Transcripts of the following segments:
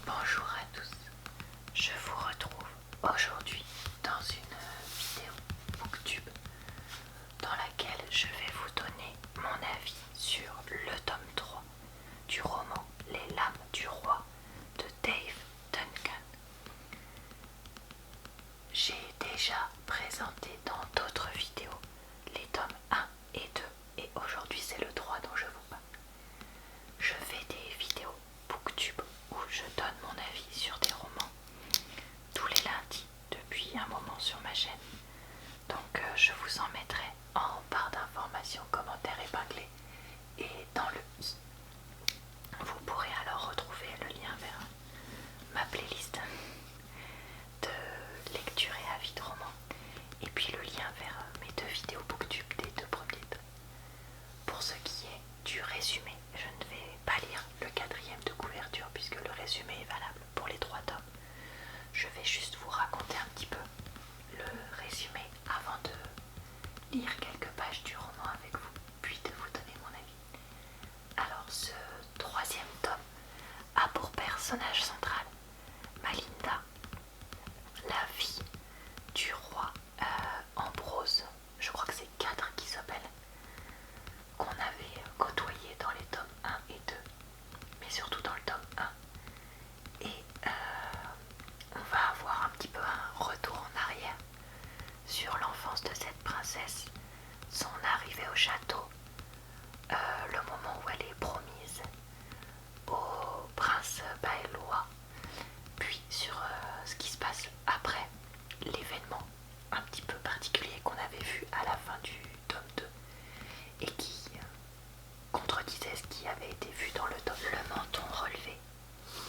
Bonjour à tous, je vous retrouve aujourd'hui dans une vidéo Booktube dans laquelle je vais vous donner mon avis sur le tome 3 du roman Les Lames du Roi de Dave Duncan. J'ai déjà présenté dans d'autres vidéos les tomes 1 et 2 et aujourd'hui c'est le 3 dont je vous parle. Je fais des vidéos Booktube où je donne mon avis sur des romans tous les lundis depuis un moment sur ma chaîne. Donc je vous en mettrai en barre d'informations, commentaires épinglés et dans le i. Vous pourrez alors retrouver le lien vers ma playlist de lecture et avis de romans et puis le lien vers mes deux vidéos Booktube des deux premiers tomes. Pour ce qui est du résumé, je ne vais pas lire le 4e de couverture puisque le résumé est valable pour les 3 tomes. Je vais juste vous raconter un petit peu le résumé avant de lire quelques pages du roman avec vous, puis de vous donner mon avis. Alors ce 3e tome a pour personnage central Malinda, la fille du roi Ambrose. Je crois que c'est 4 qui s'appellent, qu'on avait côtoyé dans les tomes 1 et 2, mais surtout dans le tome 1. Et on va avoir un petit peu un retour en arrière sur l'enfance de cette princesse, son arrivée au château, le moment où elle est promise au prince Baeloa, puis sur ce qui se passe après l'événement un petit peu particulier qu'on avait vu à la fin du tome 2 et qui contredisait ce qui avait été vu dans le tome. Le menton relevé,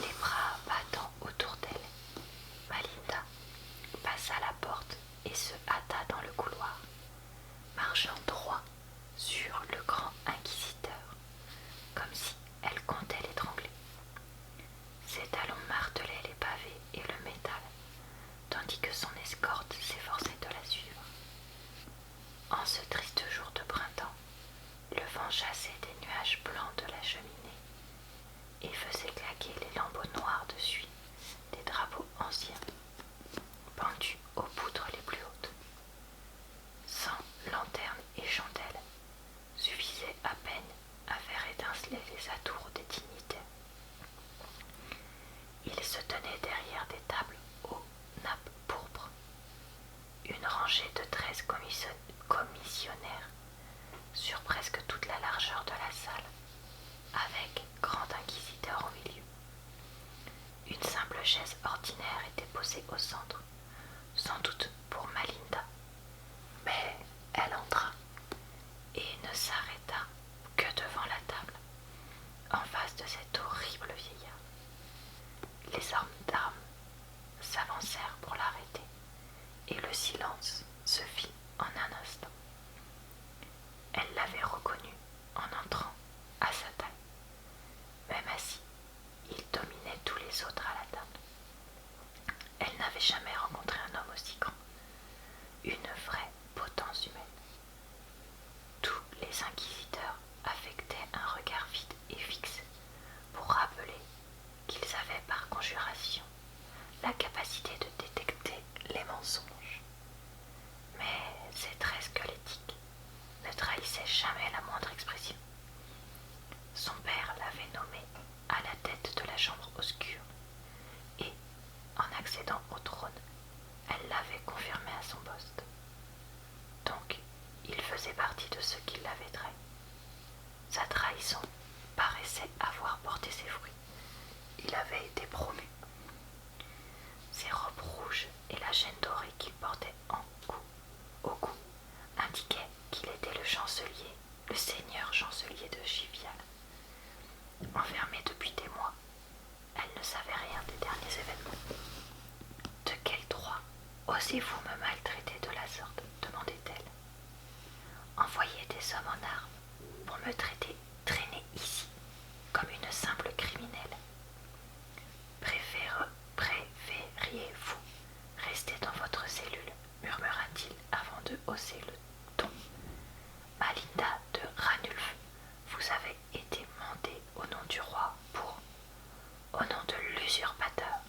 les bras battant autour d'elle, Malinda passa la porte et se hâta dans le couloir, marchant droit sur le grand inquisiteur, comme si elle comptait l'étrangler. Ses talons martelaient les pavés et le métal, tandis que son escorte s'efforçait de la suivre. En ce triste jour de printemps, le vent chassait des nuages blancs de la cheminée et faisait claquer les lambeaux noirs de suie des drapeaux anciens, pendus aux poutres les plus hautes. Sans lanterne et chandelle, suffisait à peine à faire étinceler les atours des dignitaires. Ils se tenaient derrière des tables aux nappes pourpres. Une rangée de 13 commissionnaires sur presque toute la largeur de la salle, avec grand inquisiteur au milieu. Une simple chaise ordinaire était posée au centre, sans doute pour Malinda, mais elle entra et ne s'arrêta que devant la table, en face de cet horrible vieillard. Les hommes d'armes s'avancèrent pour l'arrêter, et le silence se fit en un instant. Elle l'avait reconnu en entrant à sa taille. Même assis, il dominait tous les autres à la table. Elle n'avait jamais rencontré un homme aussi grand, une vraie potence humaine. Tous les inquisiteurs affectaient un regard vide et fixe pour rappeler qu'ils avaient par conjuration la capacité de détecter les mensonges. Mais ces traits squelettiques ne trahissaient jamais la moindre expression. Son père l'avait nommé à la tête de la chambre obscure et, en accédant au trône, elle l'avait confirmé à son poste. Donc, il faisait partie de ceux qui l'avaient trahi. Sa trahison paraissait avoir porté ses fruits. Il avait été promu. Ses robes rouges et la chaîne dorée qu'il portait au cou indiquaient qu'il était le chancelier, le seigneur chancelier de Givial. Enfermée depuis des mois, elle ne savait rien des derniers événements. « De quel droit osez-vous me maltraiter de la sorte ?» demandait-elle. « Envoyer des hommes en armes pour me traîner ici comme une simple criminelle. Préfériez-vous rester dans votre cellule ?» murmura-t-il avant de hausser le ton. « Malinda de Ranulf, vous avez été mandée au nom du roi pour... au nom de l'usurpateur.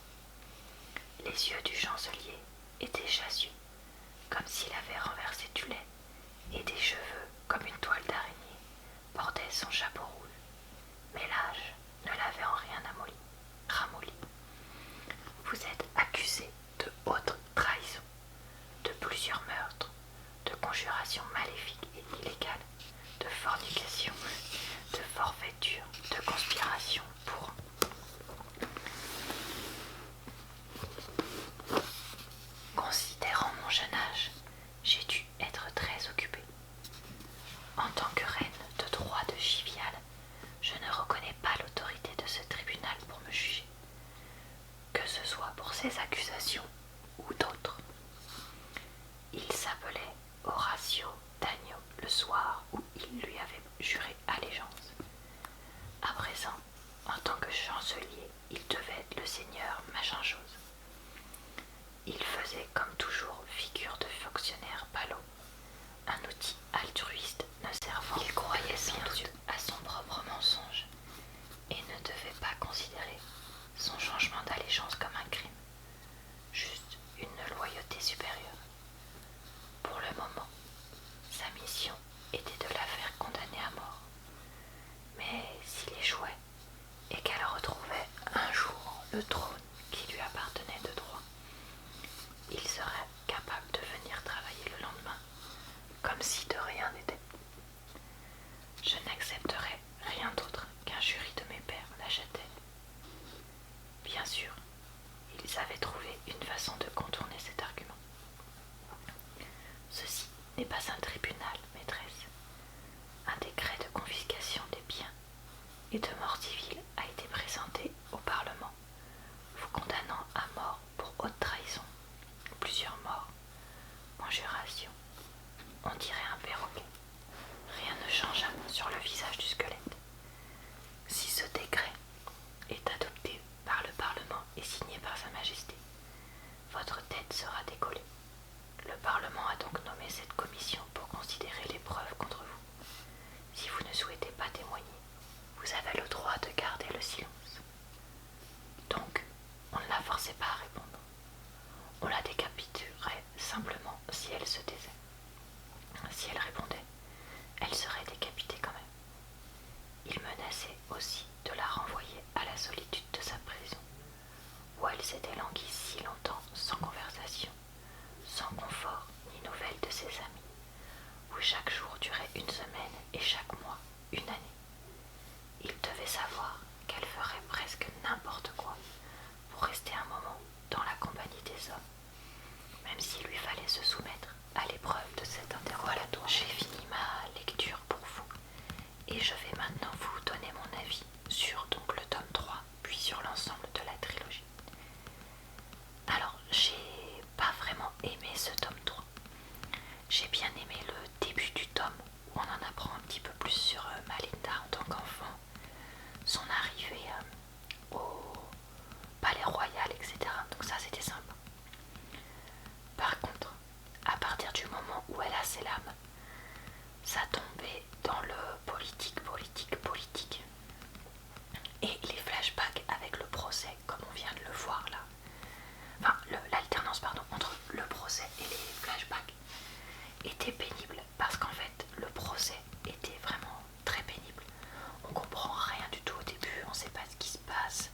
Les yeux du chancelier étaient chassieux, comme s'il avait renversé du lait, et des cheveux, comme une toile d'araignée, bordaient son chapeau rouge. Mais l'âge ne l'avait en rien ramolli. Vous êtes accusé de haute trahison, de plusieurs meurtres, de conjurations maléfiques et illégales, de fornication, de forfaiture, de conspiration pour... Considérant mon jeune âge, j'ai dû être très occupée. En tant que reine de droit de Givial, je ne reconnais pas l'autorité de ce tribunal pour me juger, que ce soit pour ces accusations ou d'autres. Il s'appelait Horatio Dagno le soir où il lui avait juré allégeance. À présent, en tant que chancelier, il devait être le seigneur machin chose. Il faisait comme toujours figure de fonctionnaire ballot, un outil altruiste ne servant. Il croyait sans doute à son propre mensonge et ne devait pas considérer son changement d'allégeance comme un crime, juste une loyauté supérieure. Pour le moment, sa mission était de la faire condamner à mort. Mais s'il échouait et qu'elle retrouvait un jour le trône qui lui appartenait de droit, il serait capable de venir travailler le lendemain, comme si de rien n'était. Je n'accepterais rien d'autre qu'un jury de mes pères l'achètait. Bien sûr, ils avaient trouvé une façon de contourner cet argument. Ceci n'est pas un tribunal, maîtresse. Un décret de confiscation des biens et de mort civile a été présenté au Parlement, vous condamnant à mort pour haute trahison, plusieurs morts, conjuration. On dirait un perroquet. Rien ne changea sur le visage du squelette. Si ce décret est adopté par le Parlement et signé par Sa Majesté, votre tête sera décollée. Le Parlement a donc nommé cette commission pour considérer les preuves contre vous. Si vous ne souhaitez pas témoigner, vous avez le droit de garder le silence. Donc, on ne la forçait pas à répondre. On la décapiterait simplement si elle se taisait. Si elle répondait, elle serait décapitée quand même. Il menaçait aussi de la renvoyer à la solitude de sa prison, où elle s'était languie si longtemps sans conversation, sans confort ni nouvelles de ses amis, où chaque jour durait une semaine et chaque mois une année. Il devait savoir qu'elle ferait presque n'importe quoi pour rester un moment dans la compagnie des hommes, même s'il lui fallait se soumettre à l'épreuve de cet interrogatoire. J'ai fini ma lecture pour vous et je vais maintenant vous donner mon avis sur donc le tome 3 puis sur l'ensemble de la trilogie. Alors, j'ai pas vraiment aimé ce tome 3. J'ai bien aimé le début du tome où on en apprend un petit peu plus sur Malinda en tant qu'enfant, son arrivée au palais royal, etc. Donc ça c'était sympa. Par contre, à partir du moment où elle a ses lames, ça tombait dans le politique. Et les flashbacks avec le procès, comme on vient de le voir là, enfin l'alternance entre le procès et les flashbacks était pénible parce qu'en fait le procès était vraiment très pénible. On comprend rien du tout au début, on sait pas ce qui se passe.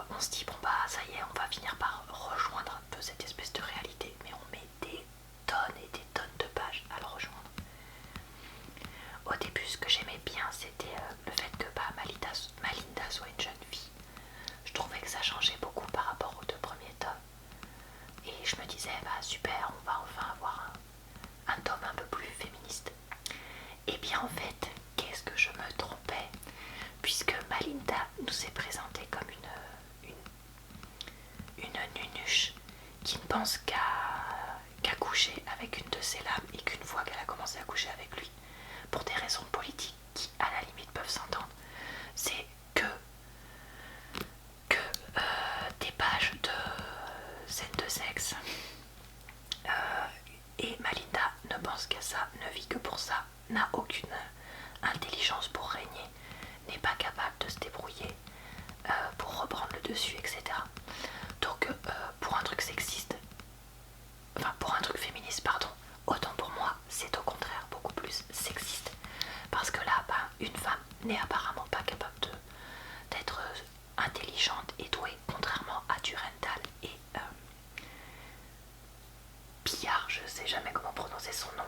On se dit bon bah ça y est, on va finir par rejoindre un peu cette espèce de réalité, mais on met des tonnes et des tonnes de pages à le rejoindre. Au début, ce que j'aimais bien, c'était le fait que Malinda soit une jeune fille. Je trouvais que ça changeait beaucoup par rapport aux deux premiers tomes. Et je me disais, bah super, on va enfin avoir un tome un peu plus féministe. Et bien en fait, qu'est-ce que je me trompais, puisque Malinda nous est présentée comme une nunuche qui ne pense qu'à coucher avec une de ses lames, et qu'une fois qu'elle a commencé à coucher avec lui, pour des raisons politiques qui à la limite peuvent s'entendre, c'est que des pages de scènes de sexe, et Malinda ne pense qu'à ça, ne vit que pour ça, n'a aucune intelligence pour régner, n'est pas capable de se débrouiller pour reprendre le dessus dessus, etc. Donc pour un truc sexiste, enfin pour un truc féministe, pardon, autant pour moi c'est au contraire beaucoup plus sexiste. Parce que là, une femme n'est apparemment pas capable d'être intelligente et douée, contrairement à Durandal et Pillard, je sais jamais comment prononcer son nom,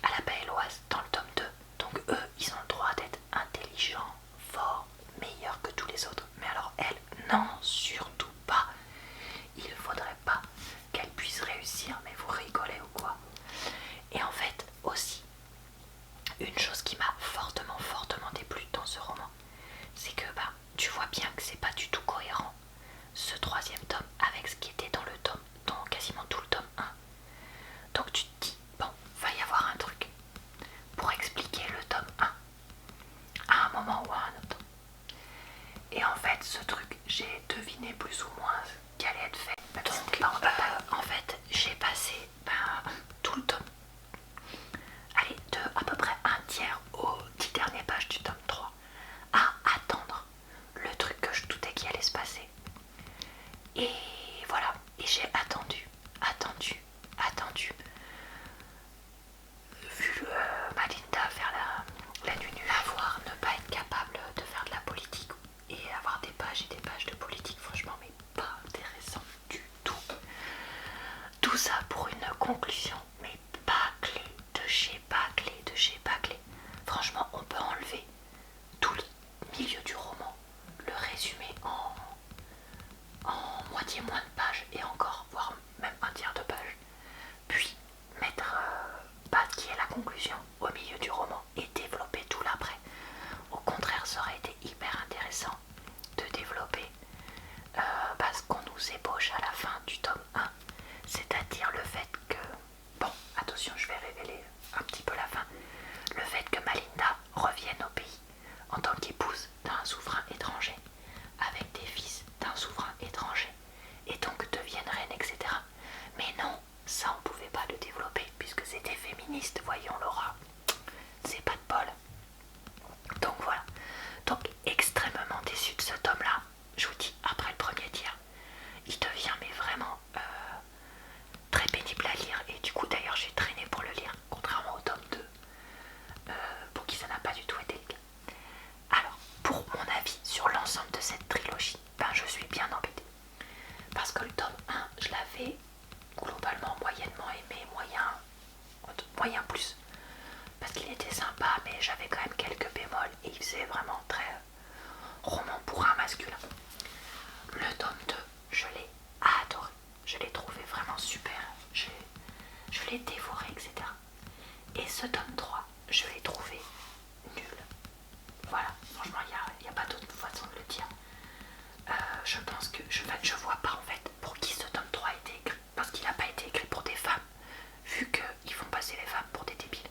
à la Baelloise dans le tome 2. Donc eux, ils ont le droit d'être intelligents, forts, meilleurs que tous les autres. Mais alors elle, non, surtout pas. Il faudrait pas qu'elle puisse réussir, mais vous rigolez ou quoi? Et en fait, aussi, une chose qui m'a fortement, fortement déplu dans ce roman, c'est que tu vois bien que c'est pas du tout cohérent, ce troisième tome, avec ce qui était dans le tome, dans quasiment tout le tome 1. Donc tu te dis, bon, va y avoir un truc pour expliquer le tome 1 à un moment ou à un autre. Et en fait, ce truc, j'ai deviné plus ou moins ce qui allait être fait. Donc, en fait, j'ai passé tout le tome, allez, de à peu près un tiers aux 10 dernières pages du tome 3, à attendre le truc que je doutais qu'il allait se passer. Et voilà, et j'ai attendu. Vu Malinda faire la nunu, avoir ne pas être capable de faire de la politique et avoir des pages et des pages de politique, franchement, mais pas intéressant du tout. Tout ça pour une conclusion, mais bâclée de chez bâclée. Franchement, on peut enlever tout le milieu du roman, le résumer en moitié moins de pages et encore, voire même un tiers de page, puis mettre qui est la conclusion au milieu du roman et développer tout l'après. Au contraire, ça aurait été hyper intéressant de développer ce qu'on nous ébauche à la fin du tome 1, c'est-à-dire le fait que, bon, attention, je vais révéler un petit peu la fin, le fait que Malinda revienne au pays en tant qu'épouse d'un souverain étranger, avec des fils d'un souverain étranger, et donc devienne reine, etc. Mais non, ça on pouvait pas le développer puisque c'était féministe, voyons Laura, c'est pas de bol. Donc voilà, donc extrêmement déçue de ce tome là, je vous dis, après le premier tiers, il devient mais vraiment très pénible à lire, et du coup d'ailleurs j'ai traîné pour le lire, contrairement au tome 2, pour qui ça n'a pas du tout été le cas. Alors, pour mon avis sur l'ensemble de cette trilogie, je suis bien embêtée. Parce que le tome 1, je l'avais globalement moyennement aimé, moyen plus. Parce qu'il était sympa, mais j'avais quand même quelques bémols et il faisait vraiment très roman bourrin masculin. Le tome 2, je l'ai adoré. Je l'ai trouvé vraiment super. Je l'ai dévoré, etc. Et ce tome 3, je l'ai trouvé nul. Voilà, franchement, il n'y a pas d'autre façon de le dire. Je pense que je vois pas en fait pour qui ce tome 3 a été écrit. Parce qu'il n'a pas été écrit pour des femmes, vu qu'ils font passer les femmes pour des débiles.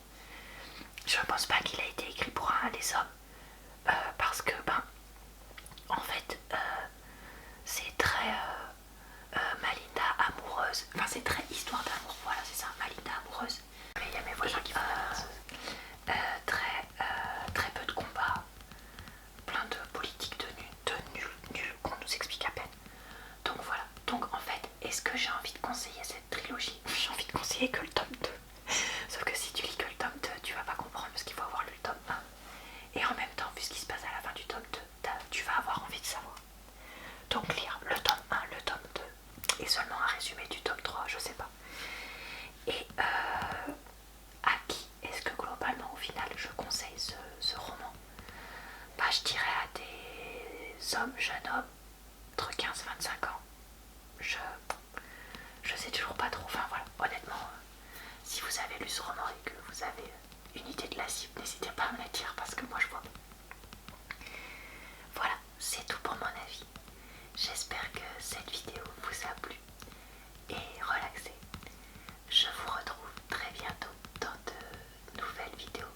Je pense pas qu'il a été écrit pour des hommes. Parce que, en fait, c'est très Malinda amoureuse. Enfin, c'est très histoire d'amour. Voilà, c'est ça, Malinda amoureuse. Mais il y a mes voisins qui font très peu de combats, plein de politiques de nul qu'on nous explique à peine. Donc voilà. Donc en fait, est-ce que j'ai envie de conseiller cette trilogie? J'ai envie de conseiller que le tome 2. Sauf que si tu lis que le tome 2, tu vas pas comprendre parce qu'il faut avoir lu le tome 1. Et en même temps, vu ce qui se passe à la fin du tome 2, tu vas avoir envie de savoir. Donc lire le tome 1, le tome 2 et seulement un résumé du tome 3, je sais pas. Et à qui est-ce que globalement au final je conseille ce roman? Je dirais à des hommes, jeunes hommes, entre 15 et 25 ans. Je sais toujours pas trop, enfin voilà, honnêtement, si vous avez lu ce roman et que vous avez une idée de la cible, n'hésitez pas à me la dire parce que moi je vois pas. Voilà, c'est tout pour mon avis. J'espère que cette vidéo vous a plu et relaxé. Je vous retrouve très bientôt dans de nouvelles vidéos.